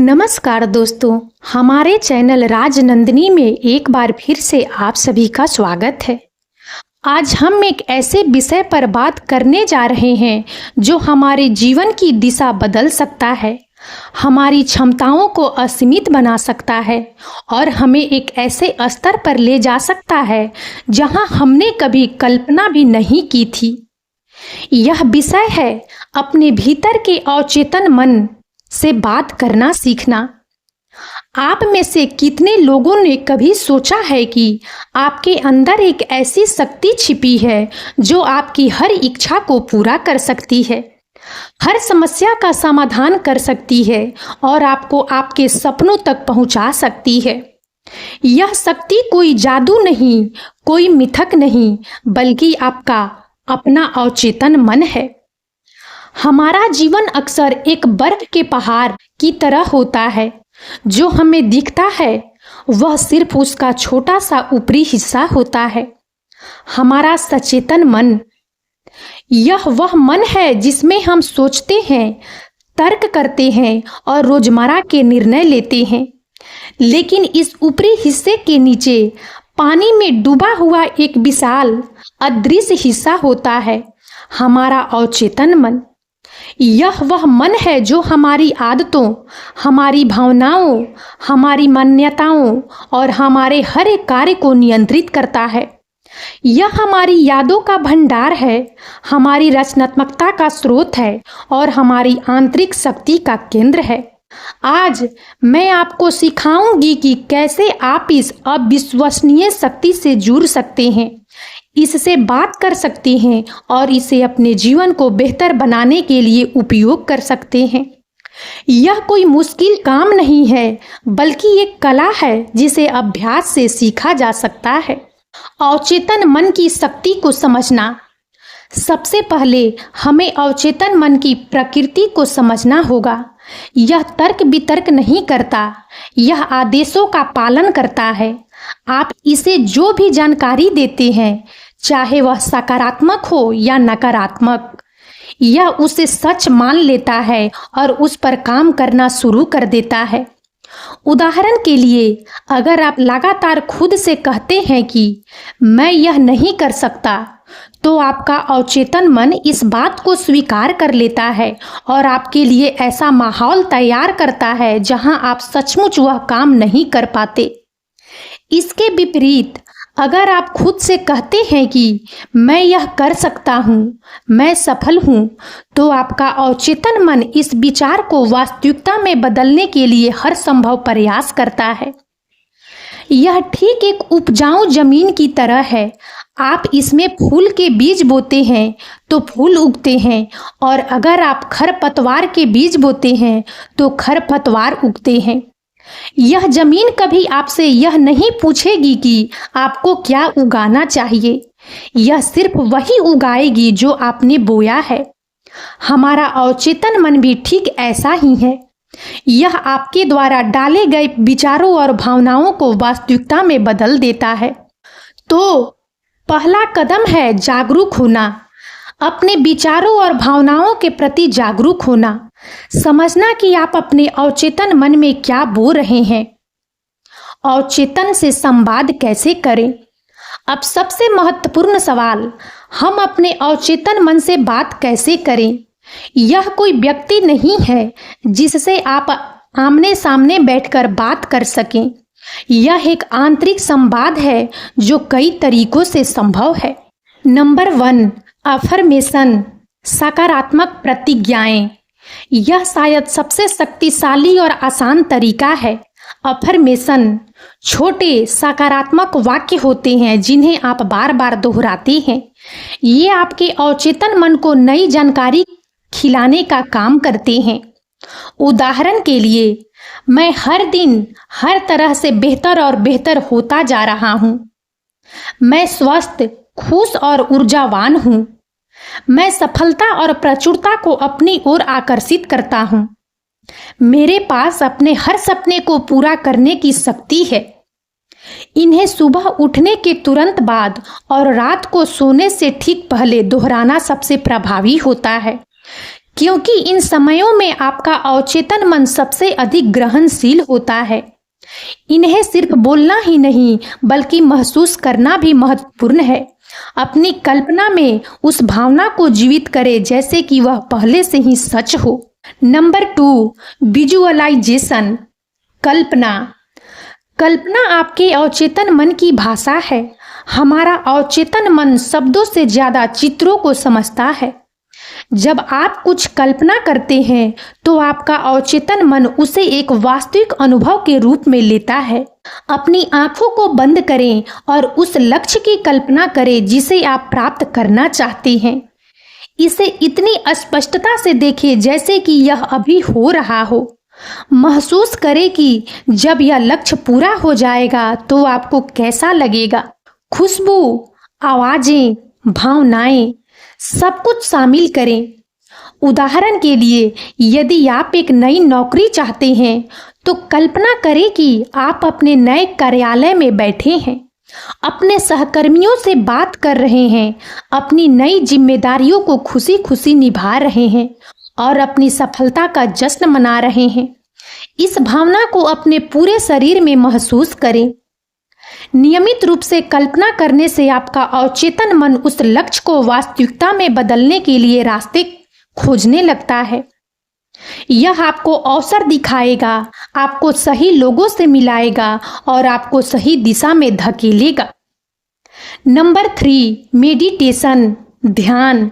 नमस्कार दोस्तों, हमारे चैनल राजनंदिनी में एक बार फिर से आप सभी का स्वागत है। आज हम एक ऐसे विषय पर बात करने जा रहे हैं जो हमारे जीवन की दिशा बदल सकता है, हमारी क्षमताओं को असीमित बना सकता है और हमें एक ऐसे स्तर पर ले जा सकता है जहां हमने कभी कल्पना भी नहीं की थी। यह विषय है अपने भीतर के अवचेतन मन से बात करना सीखना। आप में से कितने लोगों ने कभी सोचा है कि आपके अंदर एक ऐसी शक्ति छिपी है जो आपकी हर इच्छा को पूरा कर सकती है, हर समस्या का समाधान कर सकती है और आपको आपके सपनों तक पहुंचा सकती है। यह शक्ति कोई जादू नहीं, कोई मिथक नहीं, बल्कि आपका अपना अवचेतन मन है। हमारा जीवन अक्सर एक बर्फ के पहाड़ की तरह होता है। जो हमें दिखता है वह सिर्फ उसका छोटा सा ऊपरी हिस्सा होता है। हमारा सचेतन मन, यह वह मन है जिसमें हम सोचते हैं, तर्क करते हैं और रोजमर्रा के निर्णय लेते हैं। लेकिन इस ऊपरी हिस्से के नीचे पानी में डूबा हुआ एक विशाल अदृश्य हिस्सा होता है, हमारा अवचेतन मन। यह वह मन है जो हमारी आदतों, हमारी भावनाओं, हमारी मान्यताओं और हमारे हर एक कार्य को नियंत्रित करता है। यह हमारी यादों का भंडार है, हमारी रचनात्मकता का स्रोत है और हमारी आंतरिक शक्ति का केंद्र है। आज मैं आपको सिखाऊंगी कि कैसे आप इस अविश्वसनीय शक्ति से जुड़ सकते हैं, इससे बात कर सकते हैं और इसे अपने जीवन को बेहतर बनाने के लिए उपयोग कर सकते हैं। यह कोई मुश्किल काम नहीं है, बल्कि एक कला है जिसे अभ्यास से सीखा जा सकता है। अवचेतन मन की शक्ति को समझना। सबसे पहले हमें अवचेतन मन की प्रकृति को समझना होगा। यह तर्क वितर्क नहीं करता, यह आदेशों का पालन करता है। आप इसे जो भी जानकारी देते हैं, चाहे वह सकारात्मक हो या नकारात्मक, यह उसे सच मान लेता है और उस पर काम करना शुरू कर देता है। उदाहरण के लिए, अगर आप लगातार खुद से कहते हैं कि मैं यह नहीं कर सकता, तो आपका अवचेतन मन इस बात को स्वीकार कर लेता है और आपके लिए ऐसा माहौल तैयार करता है जहां आप सचमुच वह काम नहीं कर पाते। इसके विपरीत, अगर आप खुद से कहते हैं कि मैं यह कर सकता हूँ, मैं सफल हूँ, तो आपका अवचेतन मन इस विचार को वास्तविकता में बदलने के लिए हर संभव प्रयास करता है। यह ठीक एक उपजाऊ जमीन की तरह है। आप इसमें फूल के बीज बोते हैं तो फूल उगते हैं, और अगर आप खरपतवार के बीज बोते हैं तो खरपतवार उगते हैं। यह जमीन कभी आपसे यह नहीं पूछेगी कि आपको क्या उगाना चाहिए, यह सिर्फ वही उगाएगी जो आपने बोया है। हमारा अवचेतन मन भी ठीक ऐसा ही है। यह आपके द्वारा डाले गए विचारों और भावनाओं को वास्तविकता में बदल देता है। तो पहला कदम है जागरूक होना, अपने विचारों और भावनाओं के प्रति जागरूक होना, समझना कि आप अपने अवचेतन मन में क्या बो रहे हैं। अवचेतन से संवाद कैसे करें? अब सबसे महत्वपूर्ण सवाल, हम अपने अवचेतन मन से बात कैसे करें? यह कोई व्यक्ति नहीं है जिससे आप आमने सामने बैठकर बात कर सकें। यह एक आंतरिक संवाद है जो कई तरीकों से संभव है। नंबर 1, अफर्मेशन, सकारात्मक प्रतिज्ञाएं। यह शायद सबसे शक्तिशाली और आसान तरीका है। अफर्मेशन छोटे सकारात्मक वाक्य होते हैं जिन्हें आप बार बार दोहराते हैं। ये आपके अवचेतन मन को नई जानकारी खिलाने का काम करते हैं। उदाहरण के लिए, मैं हर दिन हर तरह से बेहतर और बेहतर होता जा रहा हूँ। मैं स्वस्थ, खुश और ऊर्जावान हूँ। मैं सफलता और प्रचुरता को अपनी ओर आकर्षित करता हूँ। मेरे पास अपने हर सपने को पूरा करने की शक्ति है। इन्हें सुबह उठने के तुरंत बाद और रात को सोने से ठीक पहले दोहराना सबसे प्रभावी होता है, क्योंकि इन समयों में आपका अवचेतन मन सबसे अधिक ग्रहणशील होता है। इन्हें सिर्फ बोलना ही नहीं बल्कि महसूस करना भी महत्वपूर्ण है। अपनी कल्पना में उस भावना को जीवित करें जैसे कि वह पहले से ही सच हो। नंबर 2, विजुअलाइजेशन, कल्पना। कल्पना आपके अवचेतन मन की भाषा है। हमारा अवचेतन मन शब्दों से ज्यादा चित्रों को समझता है। जब आप कुछ कल्पना करते हैं तो आपका अवचेतन मन उसे एक वास्तविक अनुभव के रूप में लेता है। अपनी आंखों को बंद करें और उस लक्ष्य की कल्पना करें जिसे आप प्राप्त करना चाहते हैं। इसे इतनी स्पष्टता से देखें जैसे कि यह अभी हो रहा हो। महसूस करें कि जब यह लक्ष्य पूरा हो जाएगा तो आपको कैसा लगेगा। खुशबू, आवाजें, भावनाएं, सब कुछ शामिल करें। उदाहरण के लिए, यदि आप एक नई नौकरी चाहते हैं तो कल्पना करें कि आप अपने नए कार्यालय में बैठे हैं, अपने सहकर्मियों से बात कर रहे हैं, अपनी नई जिम्मेदारियों को खुशी खुशी निभा रहे हैं और अपनी सफलता का जश्न मना रहे हैं। इस भावना को अपने पूरे शरीर में महसूस करें। नियमित रूप से कल्पना करने से आपका अवचेतन मन उस लक्ष्य को वास्तविकता में बदलने के लिए रास्ते खोजने लगता है। यह आपको अवसर दिखाएगा, आपको सही लोगों से मिलाएगा और आपको सही दिशा में धकेलेगा। नंबर 3, मेडिटेशन, ध्यान।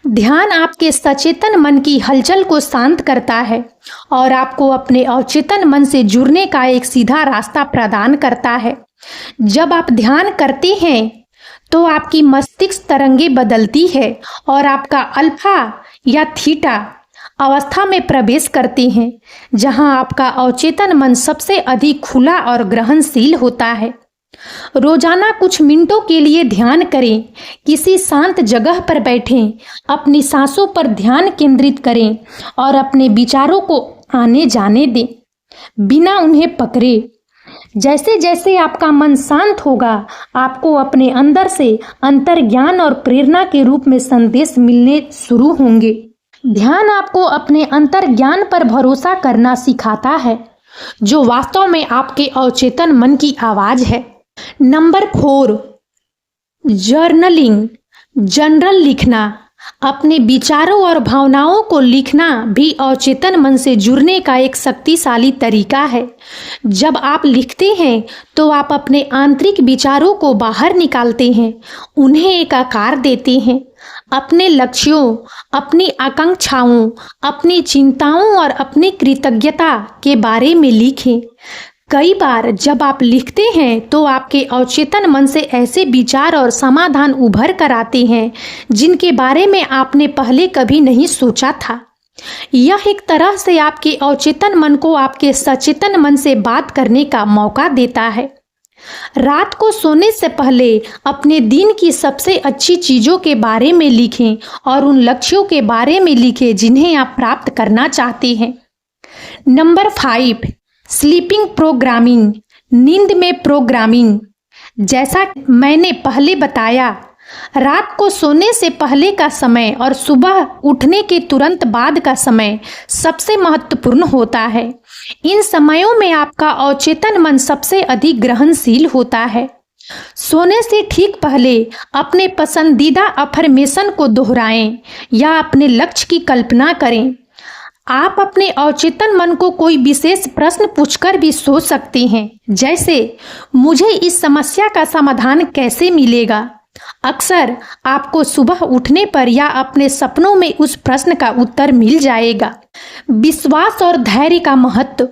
ध्यान आपके सचेतन मन की हलचल को शांत करता है और आपको अपने अवचेतन मन से जुड़ने का एक सीधा रास्ता प्रदान करता है। जब आप ध्यान करते हैं तो आपकी मस्तिष्क तरंगें बदलती है और आपका अल्फा या थीटा अवस्था में प्रवेश करते हैं, जहां आपका अवचेतन मन सबसे अधिक खुला और ग्रहणशील होता है। रोजाना कुछ मिनटों के लिए ध्यान करें। किसी शांत जगह पर बैठें, अपनी सांसों पर ध्यान केंद्रित करें और अपने विचारों को आने जाने दें, बिना उन्हें पकड़े। जैसे जैसे आपका मन शांत होगा, आपको अपने अंदर से अंतर्ज्ञान और प्रेरणा के रूप में संदेश मिलने शुरू होंगे। ध्यान आपको अपने अंतर्ज्ञान पर भरोसा करना सिखाता है, जो वास्तव में आपके अवचेतन मन की आवाज है। नंबर 4, जर्नलिंग, जर्नल लिखना। अपने विचारों और भावनाओं को लिखना भी अवचेतन मन से जुड़ने का एक शक्तिशाली तरीका है। जब आप लिखते हैं तो आप अपने आंतरिक विचारों को बाहर निकालते हैं, उन्हें एक आकार देते हैं। अपने लक्ष्यों, अपनी आकांक्षाओं, अपनी चिंताओं और अपनी कृतज्ञता के बारे में लिखें। कई बार जब आप लिखते हैं तो आपके अवचेतन मन से ऐसे विचार और समाधान उभर कर आते हैं जिनके बारे में आपने पहले कभी नहीं सोचा था। यह एक तरह से आपके अवचेतन मन को आपके सचेतन मन से बात करने का मौका देता है। रात को सोने से पहले अपने दिन की सबसे अच्छी चीजों के बारे में लिखें और उन लक्ष्यों के बारे में लिखें जिन्हें आप प्राप्त करना चाहते हैं। नंबर 5, स्लीपिंग प्रोग्रामिंग, नींद में प्रोग्रामिंग। जैसा मैंने पहले बताया, रात को सोने से पहले का समय और सुबह उठने के तुरंत बाद का समय सबसे महत्वपूर्ण होता है। इन समयों में आपका अवचेतन मन सबसे अधिक ग्रहणशील होता है। सोने से ठीक पहले अपने पसंदीदा अफर्मेशन को दोहराएं या अपने लक्ष्य की कल्पना करें। आप अपने अवचेतन मन को कोई विशेष प्रश्न पूछकर भी सोच सकते हैं, जैसे मुझे इस समस्या का समाधान कैसे मिलेगा। अक्सर आपको सुबह उठने पर या अपने सपनों में उस प्रश्न का उत्तर मिल जाएगा। विश्वास और धैर्य का महत्व।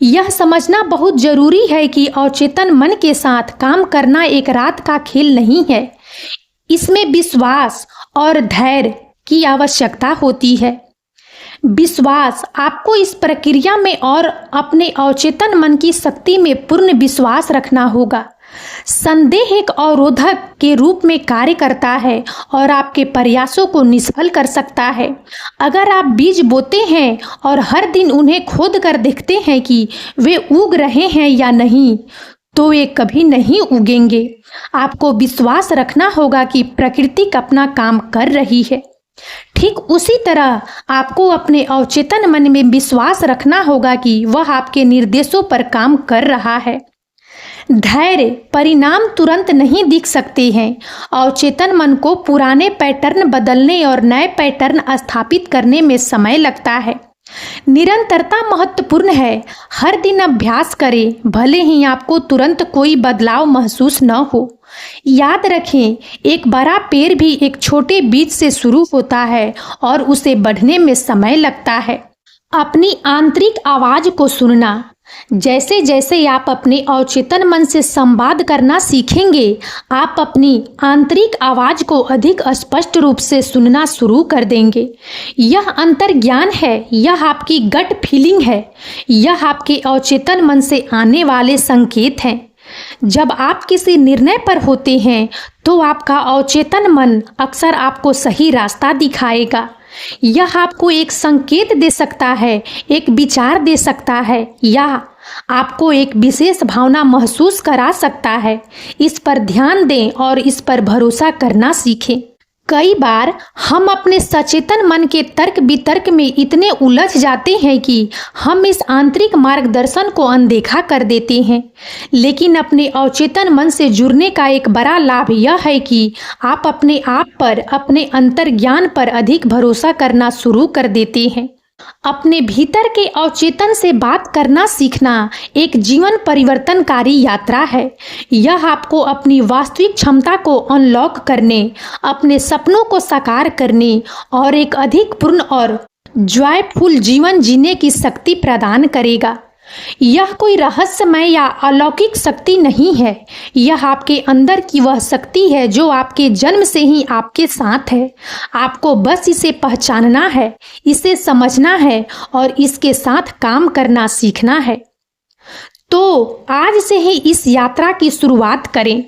यह समझना बहुत जरूरी है कि अवचेतन मन के साथ काम करना एक रात का खेल नहीं है। इसमें विश्वास और धैर्य की आवश्यकता होती है। विश्वास, आपको इस प्रक्रिया में और अपने अवचेतन मन की शक्ति में पूर्ण विश्वास रखना होगा। संदेह एक अवरोधक के रूप में कार्य करता है और आपके प्रयासों को निष्फल कर सकता है। अगर आप बीज बोते हैं और हर दिन उन्हें खोद कर देखते हैं कि वे उग रहे हैं या नहीं, तो वे कभी नहीं उगेंगे। आपको विश्वास रखना होगा कि प्रकृति अपना काम कर रही है। ठीक उसी तरह आपको अपने अवचेतन मन में विश्वास रखना होगा कि वह आपके निर्देशों पर काम कर रहा है। धैर्य, परिणाम तुरंत नहीं दिख सकते हैं। अवचेतन मन को पुराने पैटर्न बदलने और नए पैटर्न स्थापित करने में समय लगता है। निरंतरता महत्वपूर्ण है। हर दिन अभ्यास करें, भले ही आपको तुरंत कोई बदलाव महसूस न हो। याद रखें, एक बड़ा पेड़ भी एक छोटे बीज से शुरू होता है और उसे बढ़ने में समय लगता है। अपनी आंतरिक आवाज को सुनना। जैसे जैसे आप अपने अवचेतन मन से संवाद करना सीखेंगे, आप अपनी आंतरिक आवाज को अधिक स्पष्ट रूप से सुनना शुरू कर देंगे। यह अंतर्ज्ञान है, यह आपकी गट फीलिंग है, यह आपके अवचेतन मन से आने वाले संकेत हैं। जब आप किसी निर्णय पर होते हैं तो आपका अवचेतन मन अक्सर आपको सही रास्ता दिखाएगा। यह आपको एक संकेत दे सकता है, एक विचार दे सकता है, या आपको एक विशेष भावना महसूस करा सकता है। इस पर ध्यान दें और इस पर भरोसा करना सीखें। कई बार हम अपने सचेतन मन के तर्क वितर्क में इतने उलझ जाते हैं कि हम इस आंतरिक मार्गदर्शन को अनदेखा कर देते हैं। लेकिन अपने अवचेतन मन से जुड़ने का एक बड़ा लाभ यह है कि आप अपने आप पर, अपने अंतर्ज्ञान पर अधिक भरोसा करना शुरू कर देते हैं। अपने भीतर के अवचेतन से बात करना सीखना एक जीवन परिवर्तनकारी यात्रा है। यह आपको अपनी वास्तविक क्षमता को अनलॉक करने, अपने सपनों को साकार करने और एक अधिक पूर्ण और जॉयफुल जीवन जीने की शक्ति प्रदान करेगा। यह कोई रहस्यमय या अलौकिक शक्ति नहीं है। यह आपके अंदर की वह शक्ति है जो आपके जन्म से ही आपके साथ है। आपको बस इसे पहचानना है, इसे समझना है और इसके साथ काम करना सीखना है। तो आज से ही इस यात्रा की शुरुआत करें।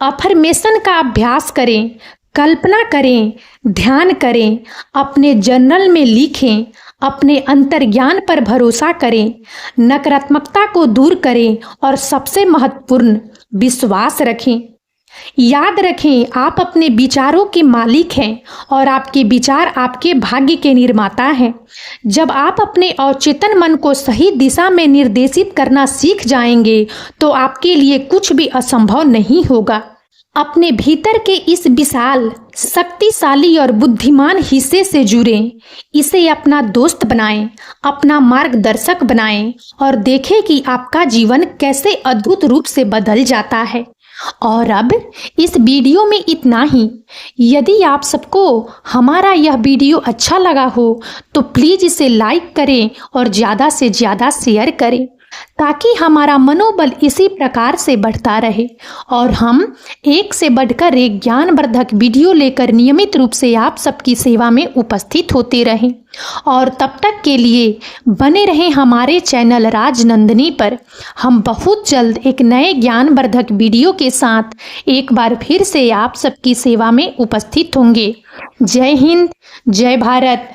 अफर्मेशन का अभ्यास करें, कल्पना करें, ध्यान करें, अपने जर्नल में लिखें, अपने अंतर्ज्ञान पर भरोसा करें, नकारात्मकता को दूर करें और सबसे महत्वपूर्ण, विश्वास रखें। याद रखें, आप अपने विचारों के मालिक हैं और आपके विचार आपके भाग्य के निर्माता हैं। जब आप अपने अवचेतन मन को सही दिशा में निर्देशित करना सीख जाएंगे तो आपके लिए कुछ भी असंभव नहीं होगा। अपने भीतर के इस विशाल, शक्तिशाली और बुद्धिमान हिस्से से जुड़ें। इसे अपना दोस्त बनाएं, अपना मार्गदर्शक बनाएं और देखें कि आपका जीवन कैसे अद्भुत रूप से बदल जाता है। और अब इस वीडियो में इतना ही। यदि आप सबको हमारा यह वीडियो अच्छा लगा हो तो प्लीज़ इसे लाइक करें और ज़्यादा से ज़्यादा शेयर करें ताकि हमारा मनोबल इसी प्रकार से बढ़ता रहे और हम एक से बढ़कर एक ज्ञानवर्धक वीडियो लेकर नियमित रूप से आप सबकी सेवा में उपस्थित होते रहें। और तब तक के लिए बने रहें हमारे चैनल राजनंदिनी पर। हम बहुत जल्द एक नए ज्ञानवर्धक वीडियो के साथ एक बार फिर से आप सबकी सेवा में उपस्थित होंगे। जय हिंद, जय भारत।